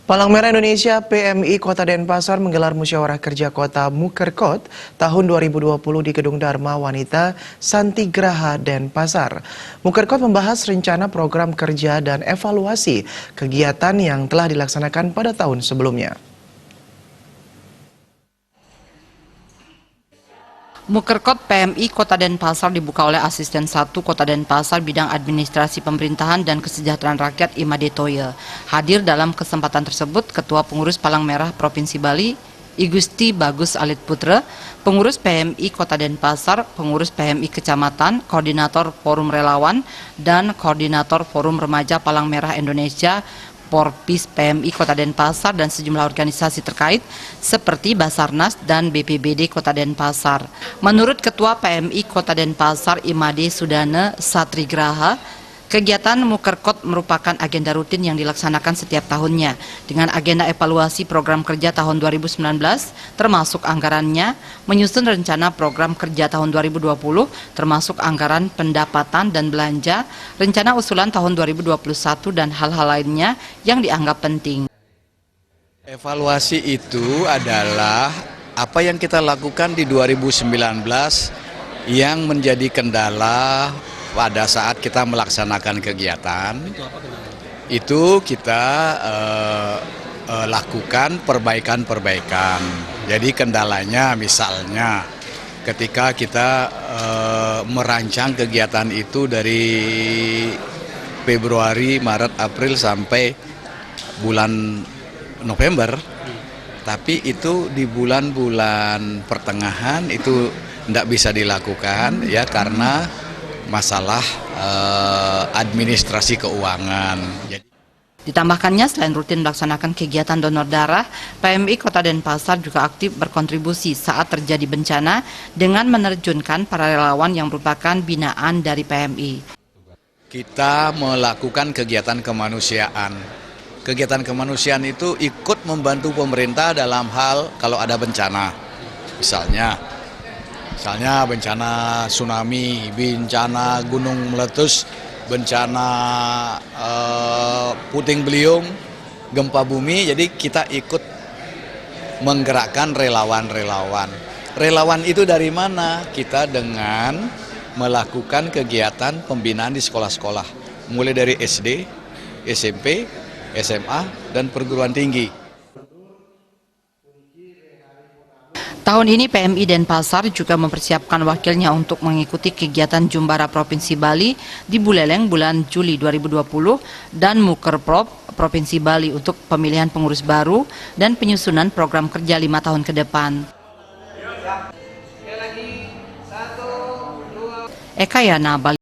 Palang Merah Indonesia PMI Kota Denpasar menggelar musyawarah kerja kota Mukerkot tahun 2020 di Gedung Dharma Wanita Santigraha Denpasar. Mukerkot membahas rencana program kerja dan evaluasi kegiatan yang telah dilaksanakan pada tahun sebelumnya. Mukerkot PMI Kota Denpasar dibuka oleh Asisten 1 Kota Denpasar Bidang Administrasi Pemerintahan dan Kesejahteraan Rakyat Imade Toye. Hadir dalam kesempatan tersebut Ketua Pengurus Palang Merah Provinsi Bali, I Gusti Bagus Alit Putra, Pengurus PMI Kota Denpasar, Pengurus PMI Kecamatan, Koordinator Forum Relawan, dan Koordinator Forum Remaja Palang Merah Indonesia Porpis PMI Kota Denpasar dan sejumlah organisasi terkait seperti Basarnas dan BPBD Kota Denpasar. Menurut Ketua PMI Kota Denpasar Imade Sudana Satrigraha, kegiatan Mukerkot merupakan agenda rutin yang dilaksanakan setiap tahunnya dengan agenda evaluasi program kerja tahun 2019 termasuk anggarannya, menyusun rencana program kerja tahun 2020 termasuk anggaran pendapatan dan belanja, rencana usulan tahun 2021 dan hal-hal lainnya yang dianggap penting. Evaluasi itu adalah apa yang kita lakukan di 2019 yang menjadi kendala pada saat kita melaksanakan kegiatan. Itu kita lakukan perbaikan-perbaikan. Jadi kendalanya misalnya ketika kita merancang kegiatan itu dari Februari, Maret, April sampai bulan November, tapi itu di bulan-bulan pertengahan itu tidak bisa dilakukan ya karena masalah administrasi keuangan. Ditambahkannya selain rutin melaksanakan kegiatan donor darah, PMI Kota Denpasar juga aktif berkontribusi saat terjadi bencana dengan menerjunkan para relawan yang merupakan binaan dari PMI. Kita melakukan kegiatan kemanusiaan. Kegiatan kemanusiaan itu ikut membantu pemerintah dalam hal kalau ada bencana. Misalnya bencana tsunami, bencana gunung meletus, bencana puting beliung, gempa bumi. Jadi kita ikut menggerakkan relawan-relawan. Relawan itu dari mana? Kita dengan melakukan kegiatan pembinaan di sekolah-sekolah, mulai dari SD, SMP, SMA, dan perguruan tinggi. Tahun ini PMI Denpasar juga mempersiapkan wakilnya untuk mengikuti kegiatan Jumbara Provinsi Bali di Buleleng bulan Juli 2020 dan Mukerprop Provinsi Bali untuk pemilihan pengurus baru dan penyusunan program kerja 5 tahun ke depan. Eka Yana, Bali.